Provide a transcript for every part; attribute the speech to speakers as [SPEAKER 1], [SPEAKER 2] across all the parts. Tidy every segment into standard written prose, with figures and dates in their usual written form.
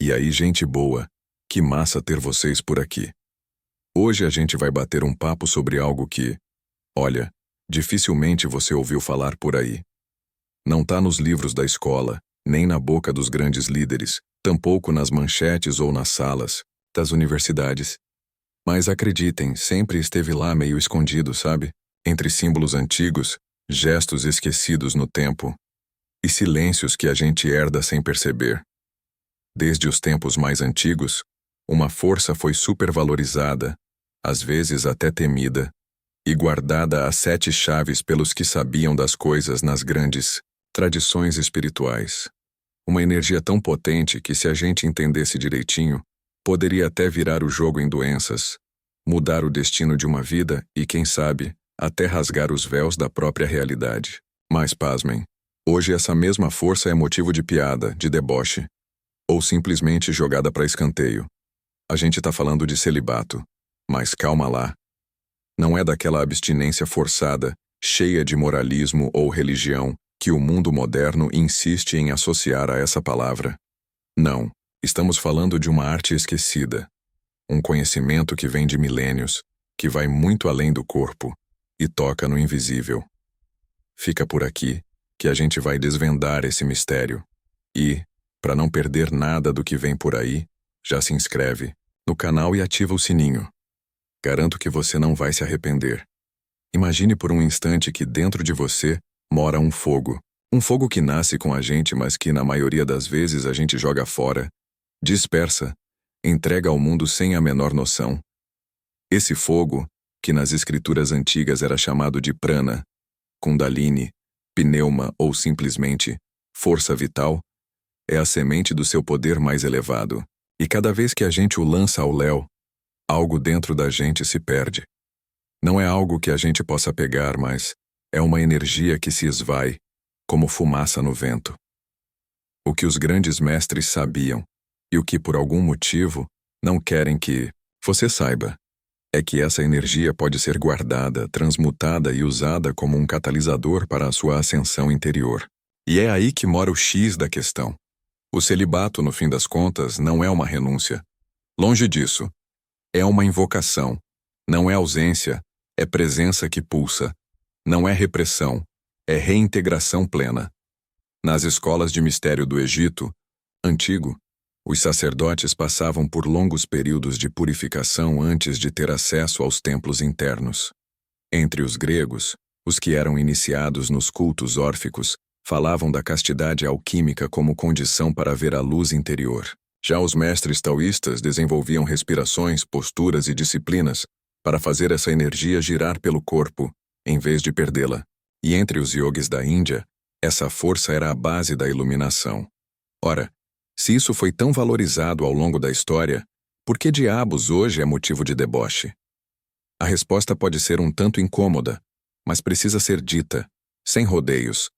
[SPEAKER 1] E aí, gente boa, que massa ter vocês por aqui. Hoje a gente vai bater um papo sobre algo que, olha, dificilmente você ouviu falar por aí. Não tá nos livros da escola, nem na boca dos grandes líderes, tampouco nas manchetes ou nas salas das universidades. Mas acreditem, sempre esteve lá meio escondido, sabe? Entre símbolos antigos, gestos esquecidos no tempo e silêncios que a gente herda sem perceber. Desde os tempos mais antigos, uma força foi supervalorizada, às vezes até temida, e guardada às 7 chaves pelos que sabiam das coisas nas grandes tradições espirituais. Uma energia tão potente que, se a gente entendesse direitinho, poderia até virar o jogo em doenças, mudar o destino de uma vida e, quem sabe, até rasgar os véus da própria realidade. Mas pasmem, hoje essa mesma força é motivo de piada, de deboche, ou simplesmente jogada para escanteio. A gente tá falando de celibato, mas calma lá. Não é daquela abstinência forçada, cheia de moralismo ou religião, que o mundo moderno insiste em associar a essa palavra. Não, estamos falando de uma arte esquecida. Um conhecimento que vem de milênios, que vai muito além do corpo e toca no invisível. Fica por aqui, que a gente vai desvendar esse mistério. E, para não perder nada do que vem por aí, já se inscreve no canal e ativa o sininho. Garanto que você não vai se arrepender. Imagine por um instante que dentro de você mora um fogo. Um fogo que nasce com a gente, mas que na maioria das vezes a gente joga fora, dispersa, entrega ao mundo sem a menor noção. Esse fogo, que nas escrituras antigas era chamado de prana, kundalini, pneuma ou simplesmente força vital, é a semente do seu poder mais elevado. E cada vez que a gente o lança ao léu, algo dentro da gente se perde. Não é algo que a gente possa pegar, mas é uma energia que se esvai, como fumaça no vento. O que os grandes mestres sabiam, e o que por algum motivo não querem que você saiba, é que essa energia pode ser guardada, transmutada e usada como um catalisador para a sua ascensão interior. E é aí que mora o X da questão. O celibato, no fim das contas, não é uma renúncia. Longe disso. É uma invocação. Não é ausência, é presença que pulsa. Não é repressão, é reintegração plena. Nas escolas de mistério do Egito antigo, os sacerdotes passavam por longos períodos de purificação antes de ter acesso aos templos internos. Entre os gregos, os que eram iniciados nos cultos órficos falavam da castidade alquímica como condição para ver a luz interior. Já os mestres taoístas desenvolviam respirações, posturas e disciplinas para fazer essa energia girar pelo corpo, em vez de perdê-la. E entre os yogis da Índia, essa força era a base da iluminação. Ora, se isso foi tão valorizado ao longo da história, por que diabos hoje é motivo de deboche? A resposta pode ser um tanto incômoda, mas precisa ser dita, sem rodeios.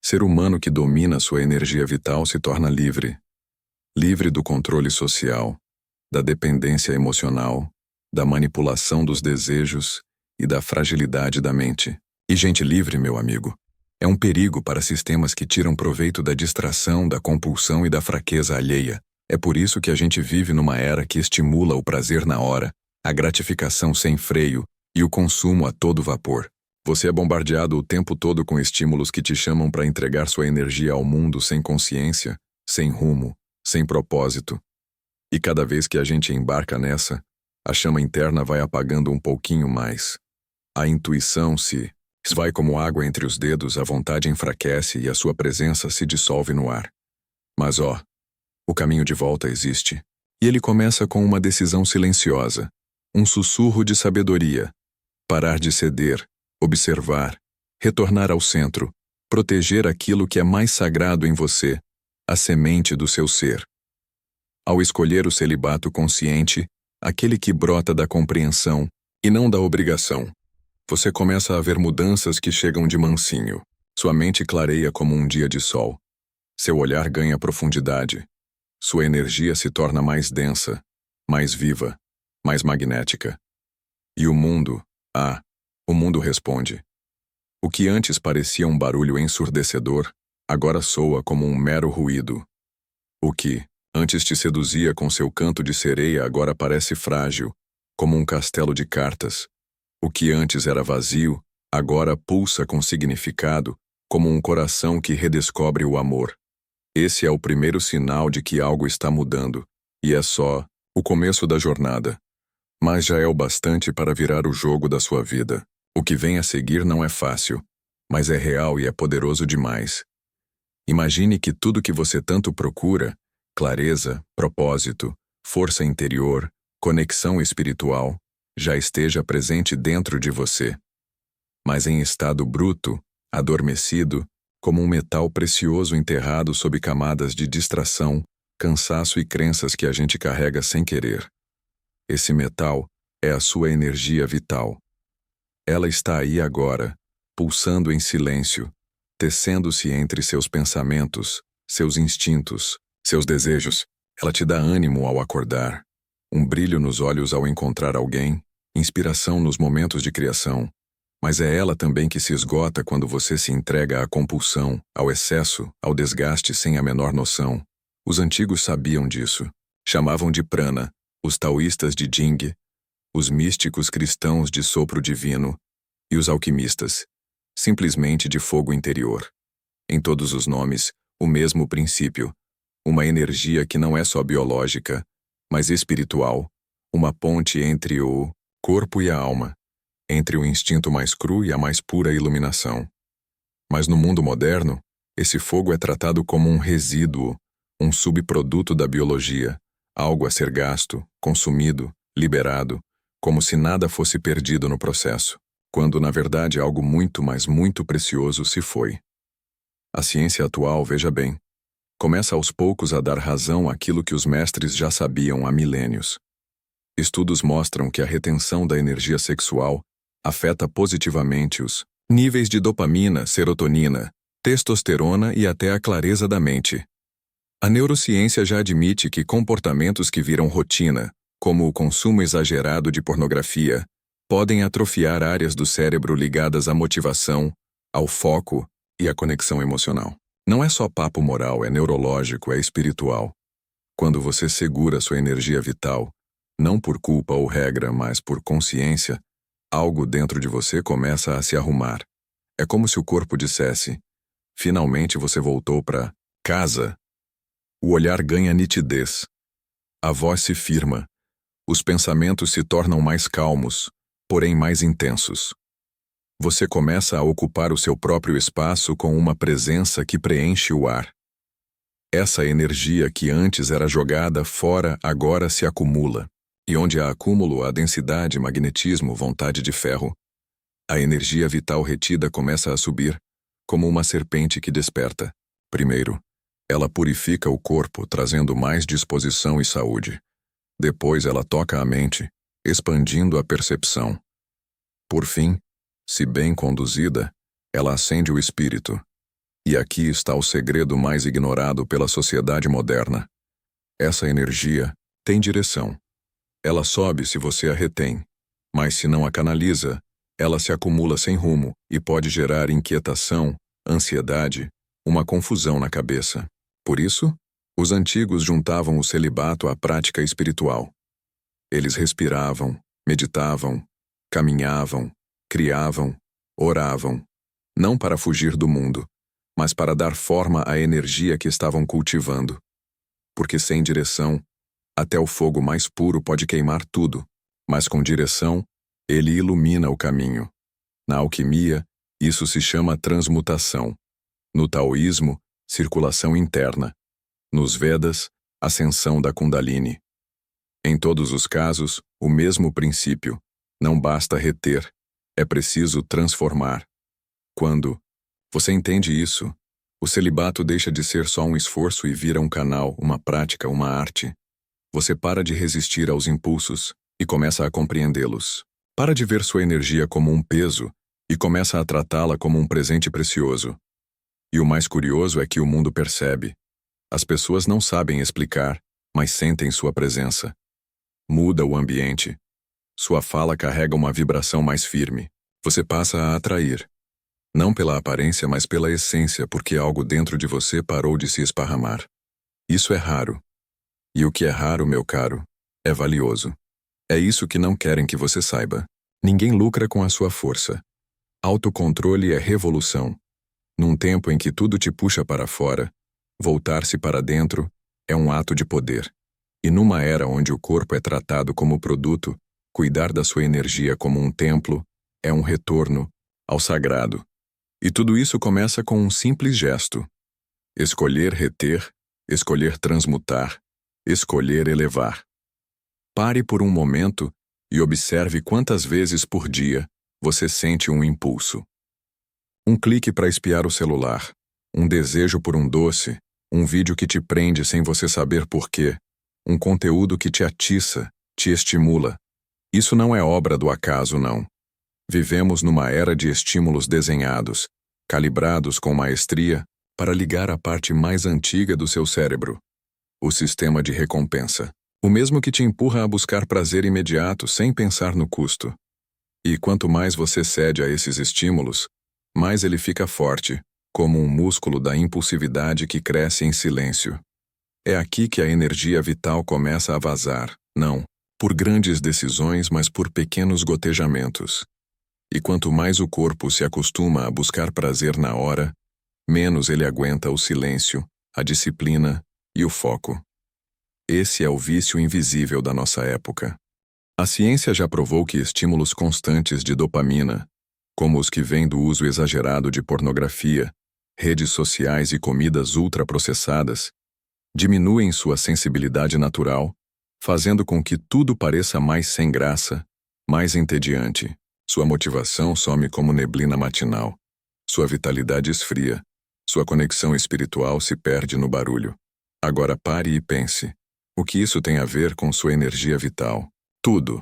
[SPEAKER 1] Ser humano que domina sua energia vital se torna livre. Livre do controle social, da dependência emocional, da manipulação dos desejos e da fragilidade da mente. E gente livre, meu amigo, é um perigo para sistemas que tiram proveito da distração, da compulsão e da fraqueza alheia. É por isso que a gente vive numa era que estimula o prazer na hora, a gratificação sem freio e o consumo a todo vapor. Você é bombardeado o tempo todo com estímulos que te chamam para entregar sua energia ao mundo sem consciência, sem rumo, sem propósito. E cada vez que a gente embarca nessa, a chama interna vai apagando um pouquinho mais. A intuição se esvai como água entre os dedos, a vontade enfraquece e a sua presença se dissolve no ar. Mas o caminho de volta existe. E ele começa com uma decisão silenciosa, um sussurro de sabedoria. Parar de ceder, observar, retornar ao centro, proteger aquilo que é mais sagrado em você, a semente do seu ser. Ao escolher o celibato consciente, aquele que brota da compreensão e não da obrigação, você começa a ver mudanças que chegam de mansinho. Sua mente clareia como um dia de sol. Seu olhar ganha profundidade. Sua energia se torna mais densa, mais viva, mais magnética. E o mundo responde. O que antes parecia um barulho ensurdecedor, agora soa como um mero ruído. O que, Antes te seduzia com seu canto de sereia, agora parece frágil, como um castelo de cartas. O que antes era vazio, agora pulsa com significado, como um coração que redescobre o amor. Esse é o primeiro sinal de que algo está mudando, e é só o começo da jornada. Mas já é o bastante para virar o jogo da sua vida. O que vem a seguir não é fácil, mas é real e é poderoso demais. Imagine que tudo que você tanto procura, clareza, propósito, força interior, conexão espiritual, já esteja presente dentro de você. Mas em estado bruto, adormecido, como um metal precioso enterrado sob camadas de distração, cansaço e crenças que a gente carrega sem querer. Esse metal é a sua energia vital. Ela está aí agora, pulsando em silêncio, tecendo-se entre seus pensamentos, seus instintos, seus desejos. Ela te dá ânimo ao acordar, um brilho nos olhos ao encontrar alguém, inspiração nos momentos de criação. Mas é ela também que se esgota quando você se entrega à compulsão, ao excesso, ao desgaste sem a menor noção. Os antigos sabiam disso. Chamavam de prana, os taoístas de Jing, os místicos cristãos de sopro divino e os alquimistas, simplesmente de fogo interior. Em todos os nomes, o mesmo princípio, uma energia que não é só biológica, mas espiritual, uma ponte entre o corpo e a alma, entre o instinto mais cru e a mais pura iluminação. Mas no mundo moderno, esse fogo é tratado como um resíduo, um subproduto da biologia, algo a ser gasto, consumido, liberado, como se nada fosse perdido no processo, quando na verdade algo muito, mas muito precioso se foi. A ciência atual, veja bem, começa aos poucos a dar razão àquilo que os mestres já sabiam há milênios. Estudos mostram que a retenção da energia sexual afeta positivamente os níveis de dopamina, serotonina, testosterona e até a clareza da mente. A neurociência já admite que comportamentos que viram rotina, como o consumo exagerado de pornografia, podem atrofiar áreas do cérebro ligadas à motivação, ao foco e à conexão emocional. Não é só papo moral, é neurológico, é espiritual. Quando você segura sua energia vital, não por culpa ou regra, mas por consciência, algo dentro de você começa a se arrumar. É como se o corpo dissesse: finalmente você voltou para casa. O olhar ganha nitidez. A voz se firma. Os pensamentos se tornam mais calmos, porém mais intensos. Você começa a ocupar o seu próprio espaço com uma presença que preenche o ar. Essa energia que antes era jogada fora agora se acumula. E onde há acúmulo, há densidade, magnetismo, vontade de ferro. A energia vital retida começa a subir, como uma serpente que desperta. Primeiro, ela purifica o corpo, trazendo mais disposição e saúde. Depois ela toca a mente, expandindo a percepção. Por fim, se bem conduzida, ela acende o espírito. E aqui está o segredo mais ignorado pela sociedade moderna. Essa energia tem direção. Ela sobe se você a retém, mas se não a canaliza, ela se acumula sem rumo e pode gerar inquietação, ansiedade, uma confusão na cabeça. Por isso, os antigos juntavam o celibato à prática espiritual. Eles respiravam, meditavam, caminhavam, criavam, oravam, não para fugir do mundo, mas para dar forma à energia que estavam cultivando. Porque sem direção, até o fogo mais puro pode queimar tudo, mas com direção, ele ilumina o caminho. Na alquimia, isso se chama transmutação. No taoísmo, circulação interna. Nos Vedas, ascensão da Kundalini. Em todos os casos, o mesmo princípio. Não basta reter, é preciso transformar. Quando você entende isso, o celibato deixa de ser só um esforço e vira um canal, uma prática, uma arte. Você para de resistir aos impulsos e começa a compreendê-los. Para de ver sua energia como um peso e começa a tratá-la como um presente precioso. E o mais curioso é que o mundo percebe. As pessoas não sabem explicar, mas sentem sua presença. Muda o ambiente. Sua fala carrega uma vibração mais firme. Você passa a atrair. Não pela aparência, mas pela essência, porque algo dentro de você parou de se esparramar. Isso é raro. E o que é raro, meu caro, é valioso. É isso que não querem que você saiba. Ninguém lucra com a sua força. Autocontrole é revolução. Num tempo em que tudo te puxa para fora, voltar-se para dentro é um ato de poder. E numa era onde o corpo é tratado como produto, cuidar da sua energia como um templo é um retorno ao sagrado. E tudo isso começa com um simples gesto. Escolher reter, escolher transmutar, escolher elevar. Pare por um momento e observe quantas vezes por dia você sente um impulso. Um clique para espiar o celular, um desejo por um doce, um vídeo que te prende sem você saber por quê, um conteúdo que te atiça, te estimula. Isso não é obra do acaso, não. Vivemos numa era de estímulos desenhados, calibrados com maestria para ligar a parte mais antiga do seu cérebro, o sistema de recompensa. O mesmo que te empurra a buscar prazer imediato sem pensar no custo. E quanto mais você cede a esses estímulos, mais ele fica forte, como um músculo da impulsividade que cresce em silêncio. É aqui que a energia vital começa a vazar, não por grandes decisões, mas por pequenos gotejamentos. E quanto mais o corpo se acostuma a buscar prazer na hora, menos ele aguenta o silêncio, a disciplina e o foco. Esse é o vício invisível da nossa época. A ciência já provou que estímulos constantes de dopamina, como os que vêm do uso exagerado de pornografia, redes sociais e comidas ultraprocessadas, diminuem sua sensibilidade natural, fazendo com que tudo pareça mais sem graça, mais entediante. Sua motivação some como neblina matinal. Sua vitalidade esfria. Sua conexão espiritual se perde no barulho. Agora pare e pense. O que isso tem a ver com sua energia vital? Tudo.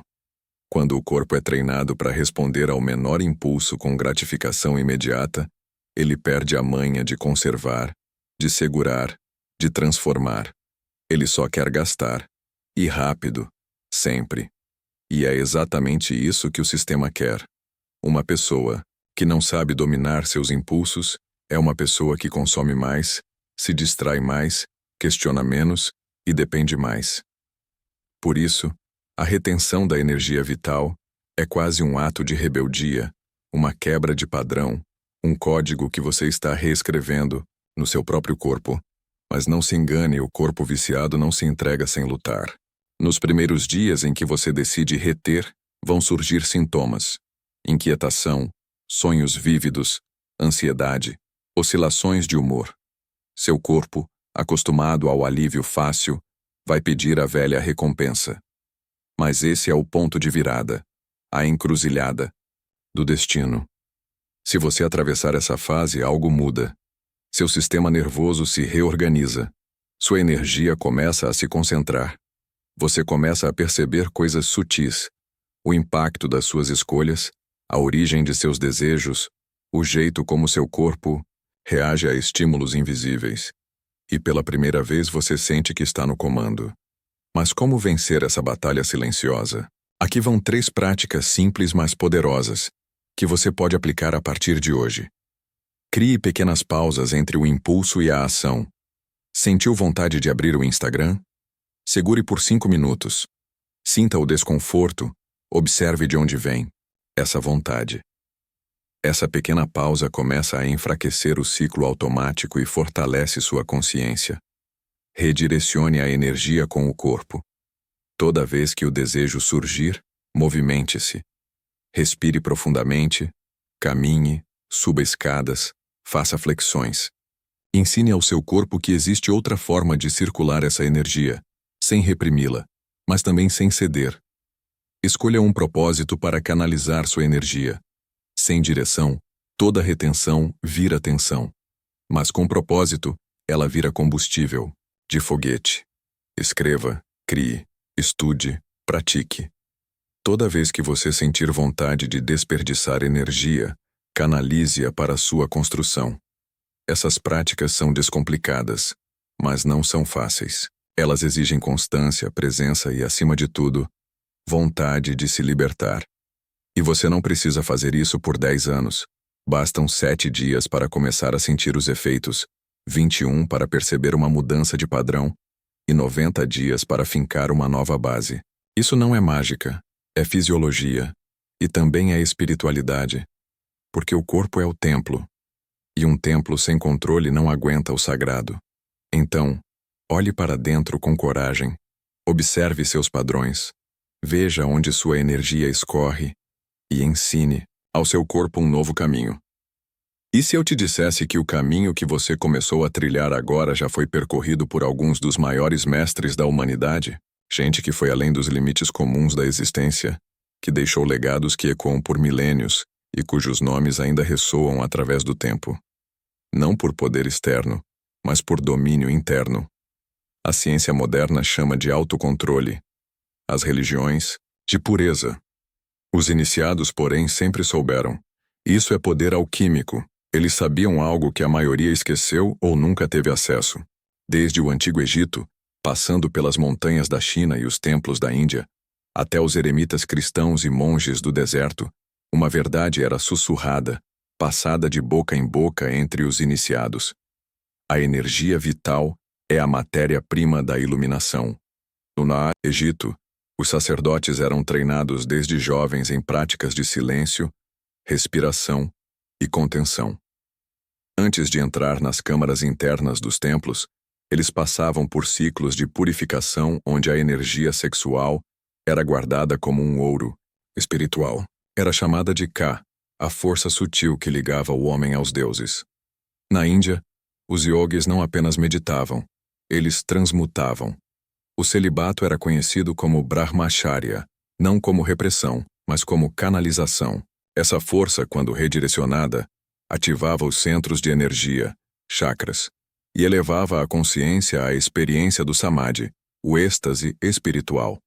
[SPEAKER 1] Quando o corpo é treinado para responder ao menor impulso com gratificação imediata, ele perde a manha de conservar, de segurar, de transformar. Ele só quer gastar. E rápido. Sempre. E é exatamente isso que o sistema quer. Uma pessoa que não sabe dominar seus impulsos é uma pessoa que consome mais, se distrai mais, questiona menos e depende mais. Por isso, a retenção da energia vital é quase um ato de rebeldia, uma quebra de padrão, um código que você está reescrevendo no seu próprio corpo. Mas não se engane, o corpo viciado não se entrega sem lutar. Nos primeiros dias em que você decide reter, vão surgir sintomas: inquietação, sonhos vívidos, ansiedade, oscilações de humor. Seu corpo, acostumado ao alívio fácil, vai pedir a velha recompensa. Mas esse é o ponto de virada, a encruzilhada do destino. Se você atravessar essa fase, algo muda. Seu sistema nervoso se reorganiza. Sua energia começa a se concentrar. Você começa a perceber coisas sutis, o impacto das suas escolhas, a origem de seus desejos, o jeito como seu corpo reage a estímulos invisíveis. E pela primeira vez você sente que está no comando. Mas como vencer essa batalha silenciosa? Aqui vão 3 práticas simples, mas poderosas, que você pode aplicar a partir de hoje. Crie pequenas pausas entre o impulso e a ação. Sentiu vontade de abrir o Instagram? Segure por 5 minutos. Sinta o desconforto, observe de onde vem essa vontade. Essa pequena pausa começa a enfraquecer o ciclo automático e fortalece sua consciência. Redirecione a energia com o corpo. Toda vez que o desejo surgir, movimente-se. Respire profundamente, caminhe, suba escadas, faça flexões. Ensine ao seu corpo que existe outra forma de circular essa energia, sem reprimi-la, mas também sem ceder. Escolha um propósito para canalizar sua energia. Sem direção, toda retenção vira tensão. Mas com propósito, ela vira combustível, de foguete. Escreva, crie, estude, pratique. Toda vez que você sentir vontade de desperdiçar energia, canalize-a para a sua construção. Essas práticas são descomplicadas, mas não são fáceis. Elas exigem constância, presença e, acima de tudo, vontade de se libertar. E você não precisa fazer isso por 10 anos. Bastam 7 dias para começar a sentir os efeitos, 21 para perceber uma mudança de padrão, e 90 dias para fincar uma nova base. Isso não é mágica, é fisiologia e também é espiritualidade, porque o corpo é o templo, e um templo sem controle não aguenta o sagrado. Então, olhe para dentro com coragem, observe seus padrões, veja onde sua energia escorre e ensine ao seu corpo um novo caminho. E se eu te dissesse que o caminho que você começou a trilhar agora já foi percorrido por alguns dos maiores mestres da humanidade? Gente que foi além dos limites comuns da existência, que deixou legados que ecoam por milênios e cujos nomes ainda ressoam através do tempo. Não por poder externo, mas por domínio interno. A ciência moderna chama de autocontrole. As religiões, de pureza. Os iniciados, porém, sempre souberam. Isso é poder alquímico. Eles sabiam algo que a maioria esqueceu ou nunca teve acesso. Desde o Antigo Egito, passando pelas montanhas da China e os templos da Índia, até os eremitas cristãos e monges do deserto, uma verdade era sussurrada, passada de boca em boca entre os iniciados. A energia vital é a matéria-prima da iluminação. No Egito, os sacerdotes eram treinados desde jovens em práticas de silêncio, respiração e contenção. Antes de entrar nas câmaras internas dos templos, eles passavam por ciclos de purificação onde a energia sexual era guardada como um ouro espiritual. Era chamada de Ka, a força sutil que ligava o homem aos deuses. Na Índia, os yogis não apenas meditavam, eles transmutavam. O celibato era conhecido como Brahmacharya, não como repressão, mas como canalização. Essa força, quando redirecionada, ativava os centros de energia, chakras, e elevava a consciência à experiência do samadhi, o êxtase espiritual.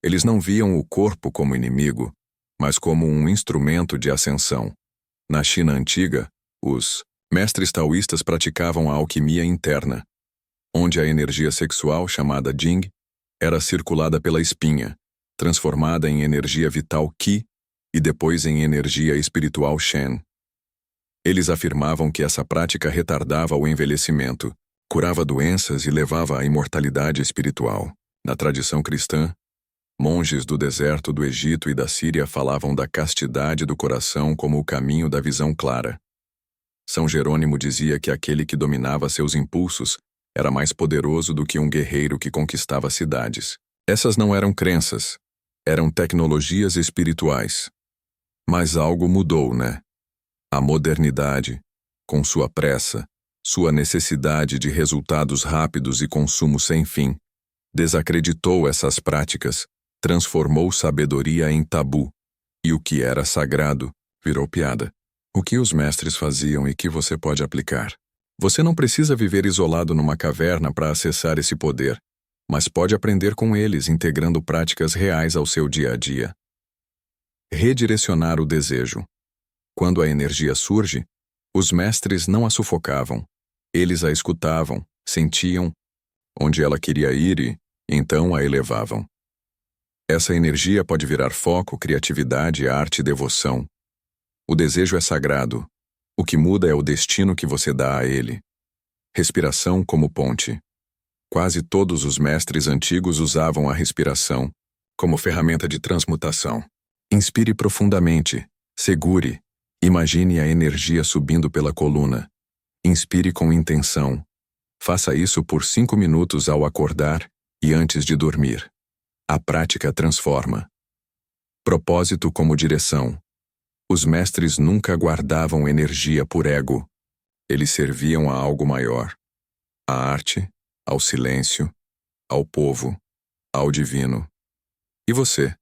[SPEAKER 1] Eles não viam o corpo como inimigo, mas como um instrumento de ascensão. Na China antiga, os mestres taoístas praticavam a alquimia interna, onde a energia sexual, chamada Jing, era circulada pela espinha, transformada em energia vital Qi e depois em energia espiritual Shen. Eles afirmavam que essa prática retardava o envelhecimento, curava doenças e levava à imortalidade espiritual. Na tradição cristã, monges do deserto do Egito e da Síria falavam da castidade do coração como o caminho da visão clara. São Jerônimo dizia que aquele que dominava seus impulsos era mais poderoso do que um guerreiro que conquistava cidades. Essas não eram crenças, eram tecnologias espirituais. Mas algo mudou, né? A modernidade, com sua pressa, sua necessidade de resultados rápidos e consumo sem fim, desacreditou essas práticas, transformou sabedoria em tabu, e o que era sagrado virou piada. O que os mestres faziam e que você pode aplicar? Você não precisa viver isolado numa caverna para acessar esse poder, mas pode aprender com eles integrando práticas reais ao seu dia a dia. Redirecionar o desejo. Quando a energia surge, os mestres não a sufocavam. Eles a escutavam, sentiam onde ela queria ir e, então, a elevavam. Essa energia pode virar foco, criatividade, arte e devoção. O desejo é sagrado. O que muda é o destino que você dá a ele. Respiração como ponte. Quase todos os mestres antigos usavam a respiração como ferramenta de transmutação. Inspire profundamente, segure, imagine a energia subindo pela coluna. Inspire com intenção. Faça isso por 5 minutos ao acordar e antes de dormir. A prática transforma. Propósito como direção. Os mestres nunca guardavam energia por ego. Eles serviam a algo maior. À arte, ao silêncio, ao povo, ao divino. E você?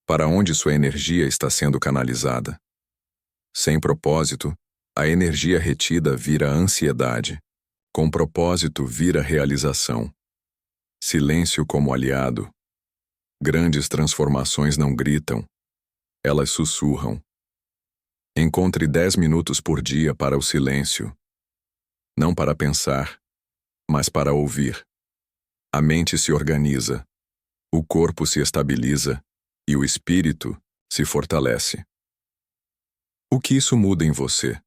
[SPEAKER 1] Para onde sua energia está sendo canalizada? Sem propósito, a energia retida vira ansiedade. Com propósito vira realização. Silêncio como aliado. Grandes transformações não gritam. Elas sussurram. Encontre 10 minutos por dia para o silêncio. Não para pensar, mas para ouvir. A mente se organiza, o corpo se estabiliza e o espírito se fortalece. O que isso muda em você?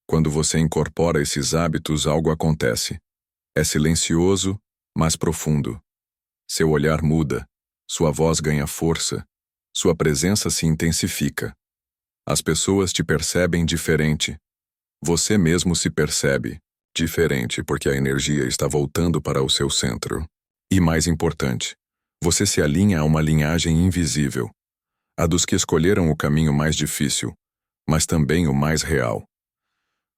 [SPEAKER 1] Quando você incorpora esses hábitos, algo acontece. É silencioso, mais profundo. Seu olhar muda, sua voz ganha força, sua presença se intensifica. As pessoas te percebem diferente. Você mesmo se percebe diferente porque a energia está voltando para o seu centro. E mais importante, você se alinha a uma linhagem invisível, a dos que escolheram o caminho mais difícil, mas também o mais real.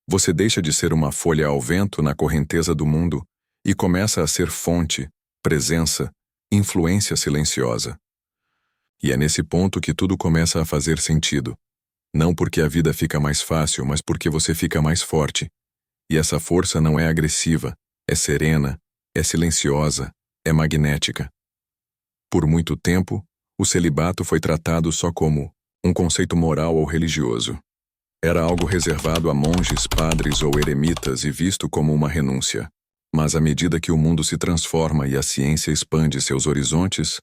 [SPEAKER 1] Você deixa de ser uma folha ao vento na correnteza do mundo e começa a ser fonte, presença, influência silenciosa. E é nesse ponto que tudo começa a fazer sentido. Não porque a vida fica mais fácil, mas porque você fica mais forte. E essa força não é agressiva, é serena, é silenciosa, é magnética. Por muito tempo, o celibato foi tratado só como um conceito moral ou religioso. Era algo reservado a monges, padres ou eremitas e visto como uma renúncia. Mas à medida que o mundo se transforma e a ciência expande seus horizontes,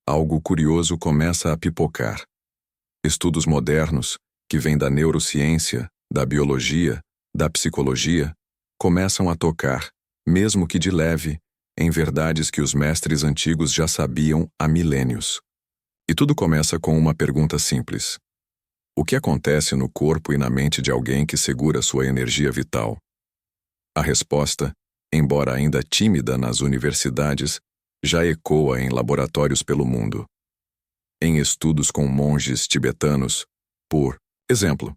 [SPEAKER 1] algo curioso começa a pipocar. Estudos modernos, que vêm da neurociência, da biologia, da psicologia, começam a tocar, mesmo que de leve, em verdades que os mestres antigos já sabiam há milênios. E tudo começa com uma pergunta simples. O que acontece no corpo e na mente de alguém que segura sua energia vital? A resposta, embora ainda tímida nas universidades, já ecoa em laboratórios pelo mundo. Em estudos com monges tibetanos, por exemplo,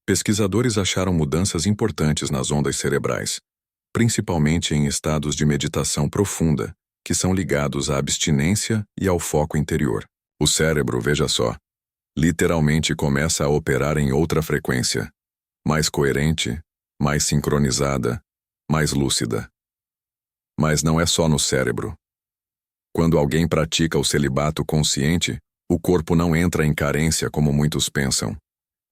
[SPEAKER 1] pesquisadores acharam mudanças importantes nas ondas cerebrais, principalmente em estados de meditação profunda, que são ligados à abstinência e ao foco interior. O cérebro, veja só, literalmente começa a operar em outra frequência, mais coerente, mais sincronizada, mais lúcida. Mas não é só no cérebro. Quando alguém pratica o celibato consciente, o corpo não entra em carência como muitos pensam.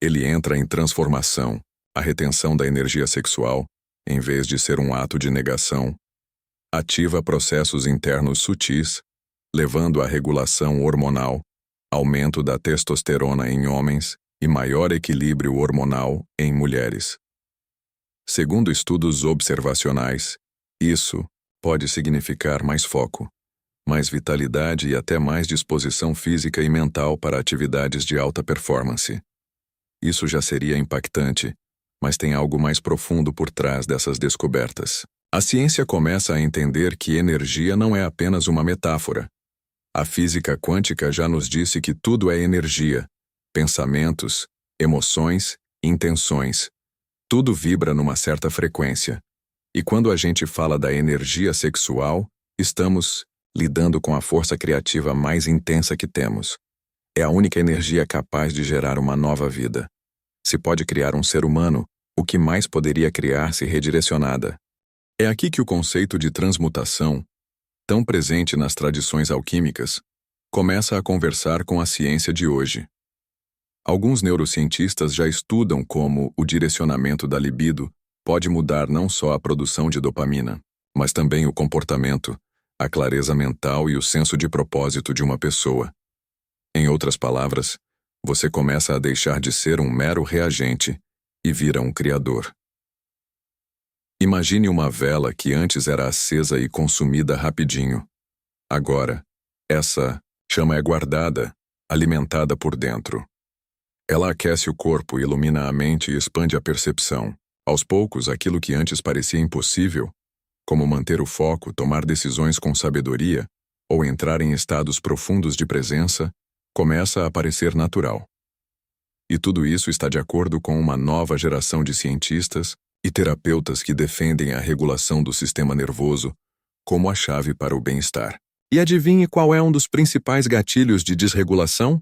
[SPEAKER 1] Ele entra em transformação, a retenção da energia sexual, em vez de ser um ato de negação, ativa processos internos sutis, levando à regulação hormonal, aumento da testosterona em homens e maior equilíbrio hormonal em mulheres. Segundo estudos observacionais, isso pode significar mais foco, mais vitalidade e até mais disposição física e mental para atividades de alta performance. Isso já seria impactante, mas tem algo mais profundo por trás dessas descobertas. A ciência começa a entender que energia não é apenas uma metáfora. A física quântica já nos disse que tudo é energia, pensamentos, emoções, intenções. Tudo vibra numa certa frequência. E quando a gente fala da energia sexual, estamos lidando com a força criativa mais intensa que temos. É a única energia capaz de gerar uma nova vida. Se pode criar um ser humano, o que mais poderia criar-se redirecionada? É aqui que o conceito de transmutação, tão presente nas tradições alquímicas, começa a conversar com a ciência de hoje. Alguns neurocientistas já estudam como o direcionamento da libido pode mudar não só a produção de dopamina, mas também o comportamento, a clareza mental e o senso de propósito de uma pessoa. Em outras palavras, você começa a deixar de ser um mero reagente e vira um criador. Imagine uma vela que antes era acesa e consumida rapidinho. Agora, essa chama é guardada, alimentada por dentro. Ela aquece o corpo, ilumina a mente e expande a percepção. Aos poucos, aquilo que antes parecia impossível, como manter o foco, tomar decisões com sabedoria ou entrar em estados profundos de presença, começa a parecer natural. E tudo isso está de acordo com uma nova geração de cientistas e terapeutas que defendem a regulação do sistema nervoso como a chave para o bem-estar. E adivinhe qual é um dos principais gatilhos de desregulação?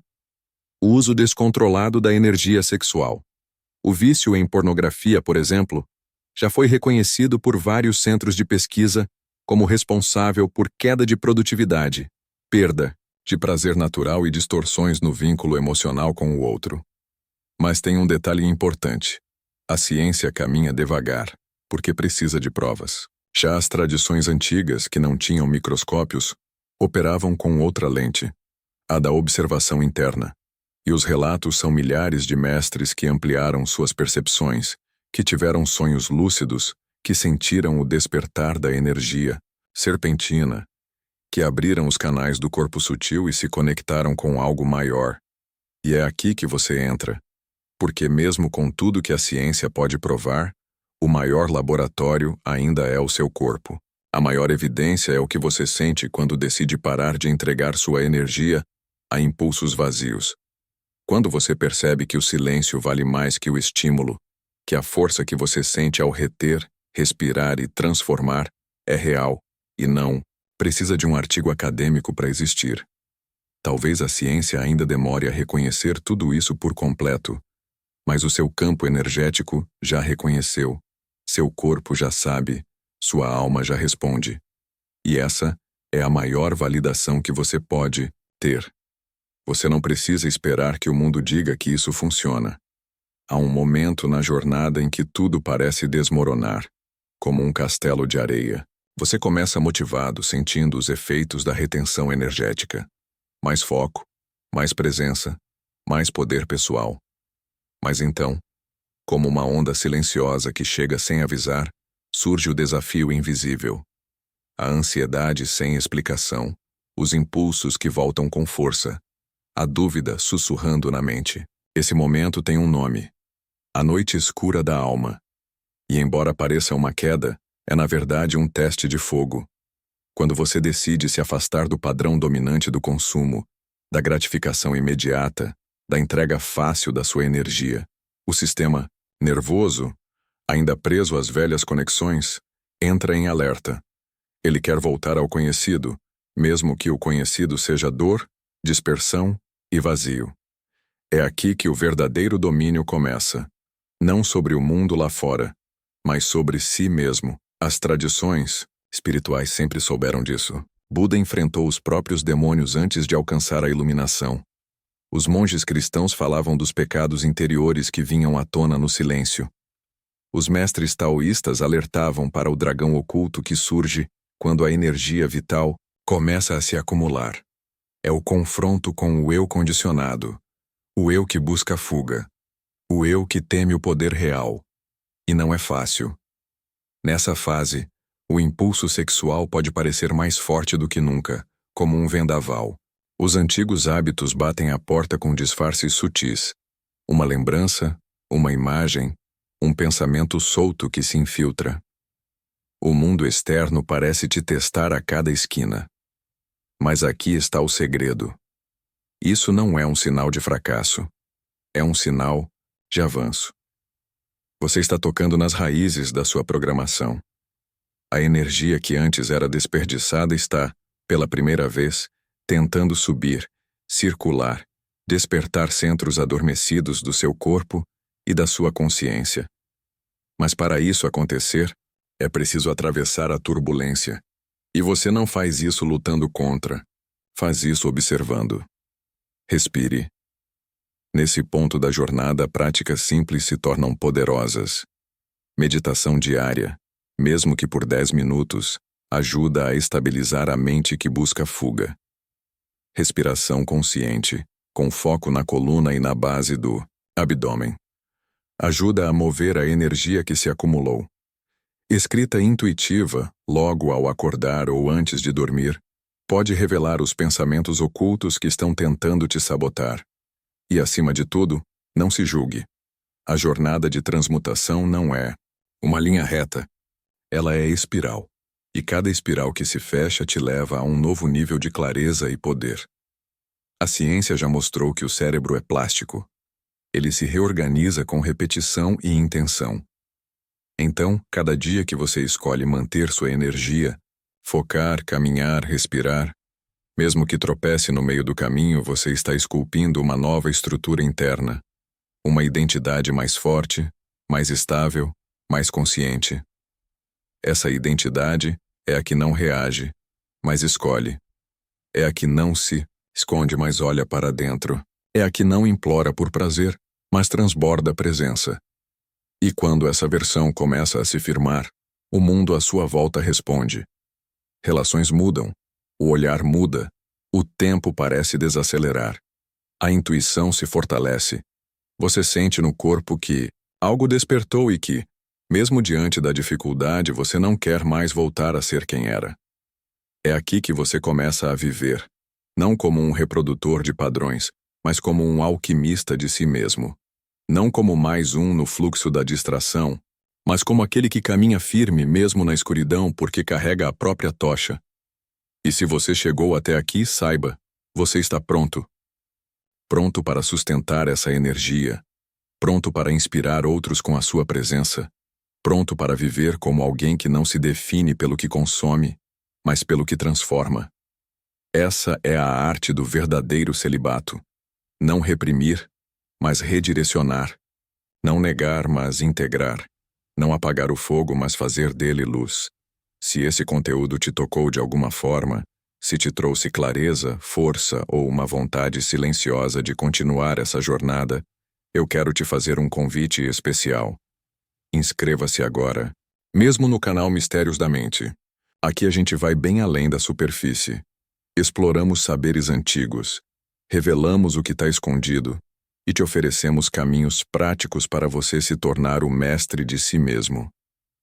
[SPEAKER 1] O uso descontrolado da energia sexual. O vício em pornografia, por exemplo, já foi reconhecido por vários centros de pesquisa como responsável por queda de produtividade, perda de prazer natural e distorções no vínculo emocional com o outro. Mas tem um detalhe importante. A ciência caminha devagar, porque precisa de provas. Já as tradições antigas, que não tinham microscópios, operavam com outra lente, a da observação interna. E os relatos são milhares de mestres que ampliaram suas percepções, que tiveram sonhos lúcidos, que sentiram o despertar da energia, serpentina, que abriram os canais do corpo sutil e se conectaram com algo maior. E é aqui que você entra, porque mesmo com tudo que a ciência pode provar, o maior laboratório ainda é o seu corpo. A maior evidência é o que você sente quando decide parar de entregar sua energia a impulsos vazios. Quando você percebe que o silêncio vale mais que o estímulo, que a força que você sente ao reter, respirar e transformar é real e não precisa de um artigo acadêmico para existir. Talvez a ciência ainda demore a reconhecer tudo isso por completo, mas o seu campo energético já reconheceu, seu corpo já sabe, sua alma já responde. E essa é a maior validação que você pode ter. Você não precisa esperar que o mundo diga que isso funciona. Há um momento na jornada em que tudo parece desmoronar, como um castelo de areia. Você começa motivado, sentindo os efeitos da retenção energética. Mais foco, mais presença, mais poder pessoal. Mas então, como uma onda silenciosa que chega sem avisar, surge o desafio invisível. A ansiedade sem explicação, os impulsos que voltam com força, a dúvida sussurrando na mente. Esse momento tem um nome: a noite escura da alma. E embora pareça uma queda, é na verdade um teste de fogo. Quando você decide se afastar do padrão dominante do consumo, da gratificação imediata, da entrega fácil da sua energia, o sistema nervoso, ainda preso às velhas conexões, entra em alerta. Ele quer voltar ao conhecido, mesmo que o conhecido seja dor, dispersão e vazio. É aqui que o verdadeiro domínio começa. Não sobre o mundo lá fora, mas sobre si mesmo. As tradições espirituais sempre souberam disso. Buda enfrentou os próprios demônios antes de alcançar a iluminação. Os monges cristãos falavam dos pecados interiores que vinham à tona no silêncio. Os mestres taoístas alertavam para o dragão oculto que surge quando a energia vital começa a se acumular. É o confronto com o eu condicionado, o eu que busca fuga, o eu que teme o poder real. E não é fácil. Nessa fase, o impulso sexual pode parecer mais forte do que nunca, como um vendaval. Os antigos hábitos batem à porta com disfarces sutis. Uma lembrança, uma imagem, um pensamento solto que se infiltra. O mundo externo parece te testar a cada esquina. Mas aqui está o segredo. Isso não é um sinal de fracasso. É um sinal de avanço. Você está tocando nas raízes da sua programação. A energia que antes era desperdiçada está, pela primeira vez, tentando subir, circular, despertar centros adormecidos do seu corpo e da sua consciência. Mas para isso acontecer, é preciso atravessar a turbulência. E você não faz isso lutando contra, faz isso observando. Respire. Nesse ponto da jornada, práticas simples se tornam poderosas. Meditação diária, mesmo que por 10 minutos, ajuda a estabilizar a mente que busca fuga. Respiração consciente, com foco na coluna e na base do abdômen. Ajuda a mover a energia que se acumulou. Escrita intuitiva, logo ao acordar ou antes de dormir, pode revelar os pensamentos ocultos que estão tentando te sabotar. E, acima de tudo, não se julgue. A jornada de transmutação não é uma linha reta. Ela é espiral. E cada espiral que se fecha te leva a um novo nível de clareza e poder. A ciência já mostrou que o cérebro é plástico. Ele se reorganiza com repetição e intenção. Então, cada dia que você escolhe manter sua energia, focar, caminhar, respirar, mesmo que tropece no meio do caminho, você está esculpindo uma nova estrutura interna, uma identidade mais forte, mais estável, mais consciente. Essa identidade é a que não reage, mas escolhe. É a que não se esconde, mas olha para dentro. É a que não implora por prazer, mas transborda presença. E quando essa versão começa a se firmar, o mundo à sua volta responde. Relações mudam, o olhar muda, o tempo parece desacelerar. A intuição se fortalece. Você sente no corpo que algo despertou e que, mesmo diante da dificuldade, você não quer mais voltar a ser quem era. É aqui que você começa a viver, não como um reprodutor de padrões, mas como um alquimista de si mesmo. Não como mais um no fluxo da distração, mas como aquele que caminha firme mesmo na escuridão porque carrega a própria tocha. E se você chegou até aqui, saiba, você está pronto. Pronto para sustentar essa energia, pronto para inspirar outros com a sua presença, pronto para viver como alguém que não se define pelo que consome, mas pelo que transforma. Essa é a arte do verdadeiro celibato. Não reprimir, mas redirecionar. Não negar, mas integrar. Não apagar o fogo, mas fazer dele luz. Se esse conteúdo te tocou de alguma forma, se te trouxe clareza, força ou uma vontade silenciosa de continuar essa jornada, eu quero te fazer um convite especial. Inscreva-se agora, mesmo no canal Mistérios da Mente. Aqui a gente vai bem além da superfície. Exploramos saberes antigos, revelamos o que está escondido e te oferecemos caminhos práticos para você se tornar o mestre de si mesmo.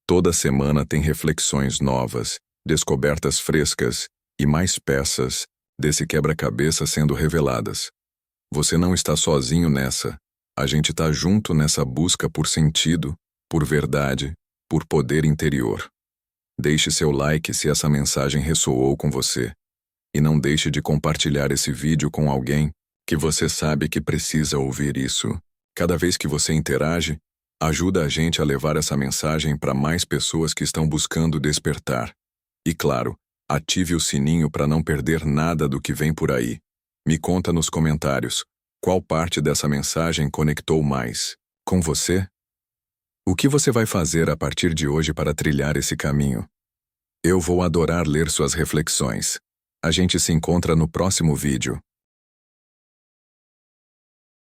[SPEAKER 1] Toda semana tem reflexões novas, descobertas frescas e mais peças desse quebra-cabeça sendo reveladas. Você não está sozinho nessa. A gente está junto nessa busca por sentido, por verdade, por poder interior. Deixe seu like se essa mensagem ressoou com você. E não deixe de compartilhar esse vídeo com alguém que você sabe que precisa ouvir isso. Cada vez que você interage, ajuda a gente a levar essa mensagem para mais pessoas que estão buscando despertar. E claro, ative o sininho para não perder nada do que vem por aí. Me conta nos comentários, qual parte dessa mensagem conectou mais com você? O que você vai fazer a partir de hoje para trilhar esse caminho? Eu vou adorar ler suas reflexões. A gente se encontra no próximo vídeo.